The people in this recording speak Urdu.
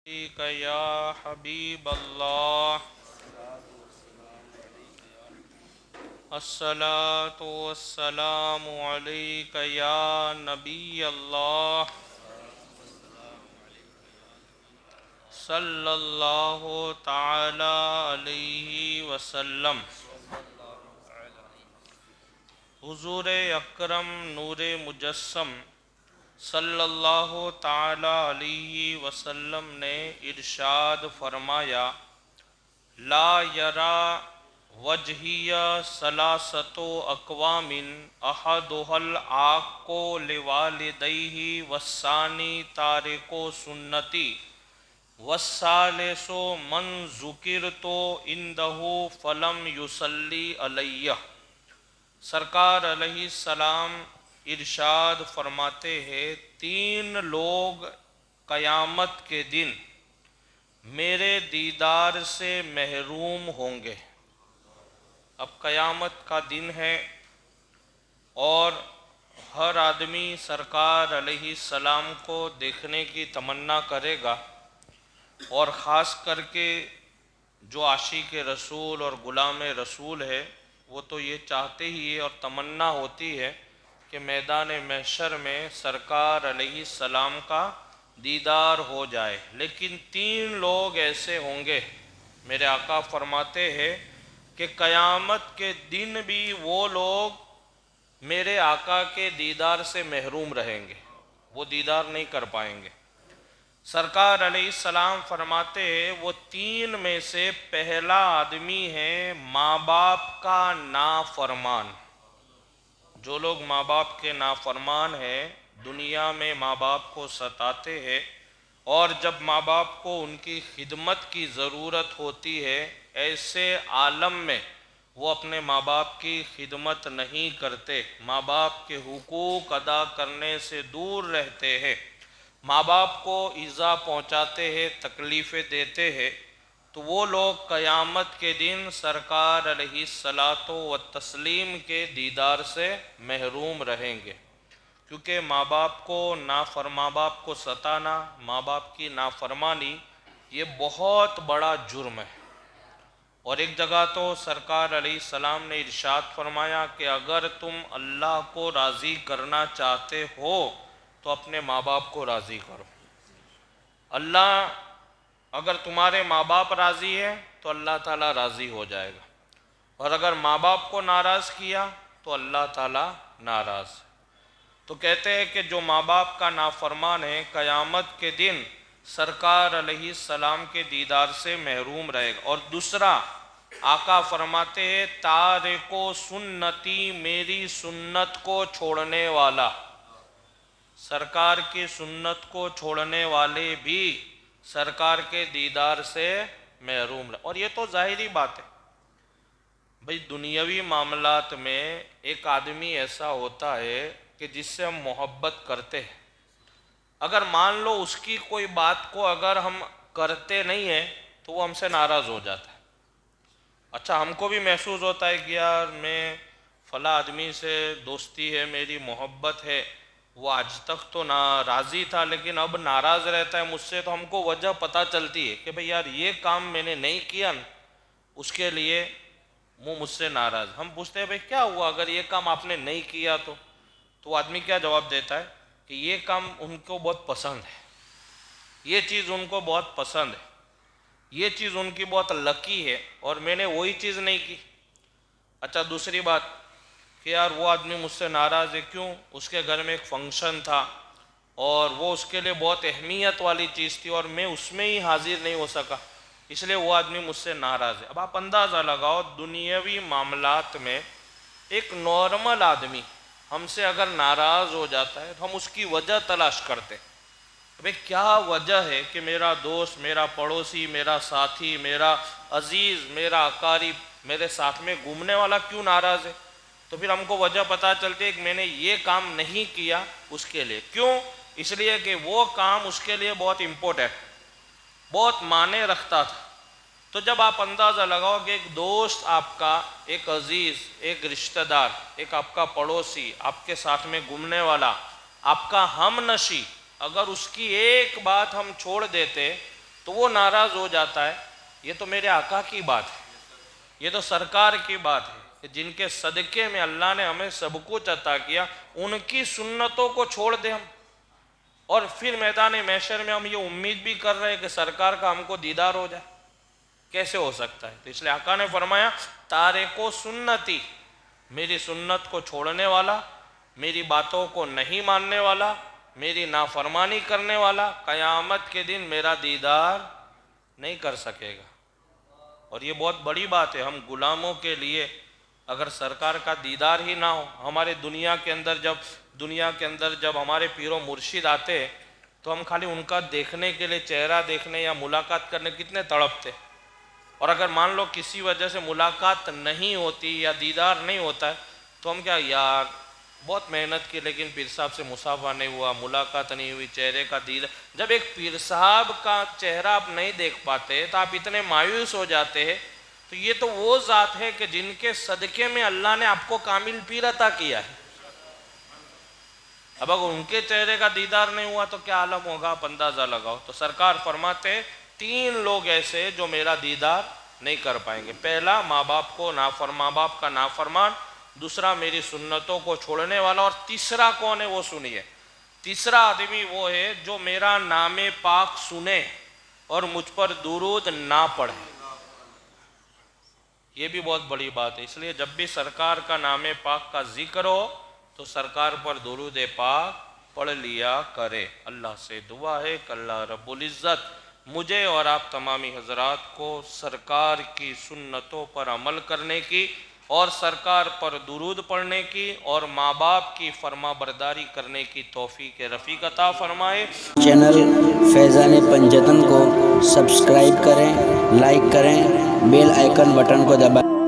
عليك يا حبيب الله الصلاة والسلام عليك يا نبي الله صلى الله تعالى عليه وسلم حضور اکرم نور مجسم صلی اللہ تعالی علیہ وسلم نے ارشاد فرمایا لا یرا وجہی ثلاثۃ اقوام احدھا العاق لوالدیہ والثانی تارک سنتی والثالث من ذکرت عندہ فلم یصلی علیہ۔ سرکار علیہ السلام ارشاد فرماتے ہیں تین لوگ قیامت کے دن میرے دیدار سے محروم ہوں گے۔ اب قیامت کا دن ہے اور ہر آدمی سرکار علیہ السلام کو دیکھنے کی تمنا کرے گا، اور خاص کر کے جو عاشق رسول اور غلام رسول ہے وہ تو یہ چاہتے ہی ہے اور تمنا ہوتی ہے کہ میدان محشر میں سرکار علیہ السلام کا دیدار ہو جائے۔ لیکن تین لوگ ایسے ہوں گے، میرے آقا فرماتے ہیں کہ قیامت کے دن بھی وہ لوگ میرے آقا کے دیدار سے محروم رہیں گے، وہ دیدار نہیں کر پائیں گے۔ سرکار علیہ السلام فرماتے ہیں وہ تین میں سے پہلا آدمی ہے ماں باپ کا نافرمان۔ جو لوگ ماں باپ کے نافرمان ہیں، دنیا میں ماں باپ کو ستاتے ہیں، اور جب ماں باپ کو ان کی خدمت کی ضرورت ہوتی ہے ایسے عالم میں وہ اپنے ماں باپ کی خدمت نہیں کرتے، ماں باپ کے حقوق ادا کرنے سے دور رہتے ہیں، ماں باپ کو ایذا پہنچاتے ہیں، تکلیفیں دیتے ہیں، تو وہ لوگ قیامت کے دن سرکار علیہ الصلاۃ والتسلیم کے دیدار سے محروم رہیں گے، کیونکہ ماں باپ کو ستانا، ماں باپ کی نافرمانی یہ بہت بڑا جرم ہے۔ اور ایک جگہ تو سرکار علیہ السلام نے ارشاد فرمایا کہ اگر تم اللہ کو راضی کرنا چاہتے ہو تو اپنے ماں باپ کو راضی کرو۔ اللہ اگر تمہارے ماں باپ راضی ہے تو اللہ تعالیٰ راضی ہو جائے گا، اور اگر ماں باپ کو ناراض کیا تو اللہ تعالیٰ ناراض ہے۔ تو کہتے ہیں کہ جو ماں باپ کا نافرمان ہے قیامت کے دن سرکار علیہ السلام کے دیدار سے محروم رہے گا۔ اور دوسرا آقا فرماتے ہیں تارکو سنتی، میری سنت کو چھوڑنے والا، سرکار کی سنت کو چھوڑنے والے بھی سرکار کے دیدار سے محروم رہے۔ اور یہ تو ظاہری بات ہے بھئی، دنیاوی معاملات میں ایک آدمی ایسا ہوتا ہے کہ جس سے ہم محبت کرتے ہیں، اگر مان لو اس کی کوئی بات کو اگر ہم کرتے نہیں ہیں تو وہ ہم سے ناراض ہو جاتا ہے۔ اچھا، ہم کو بھی محسوس ہوتا ہے کہ یار میں فلاں آدمی سے دوستی ہے، میری محبت ہے، وہ آج تک تو راضی تھا لیکن اب ناراض رہتا ہے مجھ سے، تو ہم کو وجہ پتہ چلتی ہے کہ بھئی یار یہ کام میں نے نہیں کیا نا، اس کے لیے وہ مجھ سے ناراض۔ ہم پوچھتے ہیں بھئی کیا ہوا، اگر یہ کام آپ نے نہیں کیا تو وہ آدمی کیا جواب دیتا ہے کہ یہ کام ان کو بہت پسند ہے، یہ چیز ان کو بہت پسند ہے، یہ چیز ان کی بہت لکی ہے، اور میں نے وہی چیز نہیں کی۔ اچھا، دوسری بات کہ یار وہ آدمی مجھ سے ناراض ہے، کیوں؟ اس کے گھر میں ایک فنکشن تھا اور وہ اس کے لیے بہت اہمیت والی چیز تھی اور میں اس میں ہی حاضر نہیں ہو سکا، اس لیے وہ آدمی مجھ سے ناراض ہے۔ اب آپ اندازہ لگاؤ، دنیاوی معاملات میں ایک نارمل آدمی ہم سے اگر ناراض ہو جاتا ہے تو ہم اس کی وجہ تلاش کرتے ہیں، بھئی کیا وجہ ہے کہ میرا دوست، میرا پڑوسی، میرا ساتھی، میرا عزیز، میرا اقارب، میرے ساتھ میں گھومنے والا کیوں ناراض ہے؟ تو پھر ہم کو وجہ پتہ چلتی ہے کہ میں نے یہ کام نہیں کیا اس کے لیے۔ کیوں؟ اس لیے کہ وہ کام اس کے لیے بہت امپورٹنٹ، بہت معنی رکھتا تھا۔ تو جب آپ اندازہ لگاؤ کہ ایک دوست آپ کا، ایک عزیز، ایک رشتہ دار، ایک آپ کا پڑوسی، آپ کے ساتھ میں گھومنے والا، آپ کا ہم نشیں، اگر اس کی ایک بات ہم چھوڑ دیتے تو وہ ناراض ہو جاتا ہے. یہ تو میرے آقا کی بات ہے, یہ تو سرکار کی بات ہے کہ جن کے صدقے میں اللہ نے ہمیں سب کچھ عطا کیا, ان کی سنتوں کو چھوڑ دیں ہم, اور پھر میدان محشر میں ہم یہ امید بھی کر رہے ہیں کہ سرکار کا ہم کو دیدار ہو جائے. کیسے ہو سکتا ہے؟ تو اس لیے آقا نے فرمایا تارکو سنتی, میری سنت کو چھوڑنے والا, میری باتوں کو نہیں ماننے والا, میری نافرمانی کرنے والا, قیامت کے دن میرا دیدار نہیں کر سکے گا. اور یہ بہت بڑی بات ہے. ہم غلاموں کے لیے اگر سرکار کا دیدار ہی نہ ہو, ہمارے دنیا کے اندر جب ہمارے پیر و مرشد آتے تو ہم خالی ان کا دیکھنے کے لیے, چہرہ دیکھنے یا ملاقات کرنے کتنے تڑپتے, اور اگر مان لو کسی وجہ سے ملاقات نہیں ہوتی یا دیدار نہیں ہوتا ہے تو ہم کیا یار بہت محنت کی لیکن پیر صاحب سے مصافحہ نہیں ہوا, ملاقات نہیں ہوئی, چہرے کا دیدار. جب ایک پیر صاحب کا چہرہ آپ نہیں دیکھ پاتے تو آپ اتنے مایوس ہو جاتے ہیں. تو یہ تو وہ ذات ہے کہ جن کے صدقے میں اللہ نے آپ کو کامل پیر عطا کیا ہے. اب اگر ان کے چہرے کا دیدار نہیں ہوا تو کیا عالم ہوگا, آپ اندازہ لگاؤ. تو سرکار فرماتے 3 لوگ ایسے جو میرا دیدار نہیں کر پائیں گے. پہلا ماں باپ کا نافرمان, دوسرا میری سنتوں کو چھوڑنے والا, اور تیسرا کون ہے وہ سنیے. تیسرا آدمی وہ ہے جو میرا نام پاک سنے اور مجھ پر درود نہ پڑھے. یہ بھی بہت بڑی بات ہے. اس لیے جب بھی سرکار کا نام پاک کا ذکر ہو تو سرکار پر درود پاک پڑھ لیا کرے. اللہ سے دعا ہے کہ اللہ رب العزت مجھے اور آپ تمامی حضرات کو سرکار کی سنتوں پر عمل کرنے کی اور سرکار پر درود پڑھنے کی اور ماں باپ کی فرما برداری کرنے کی توفیق رفیق عطا فرمائے. چینل فیضان پنجتن کو سبسکرائب کریں, لائک کریں, بیل آئیکن بٹن کو دبائیں.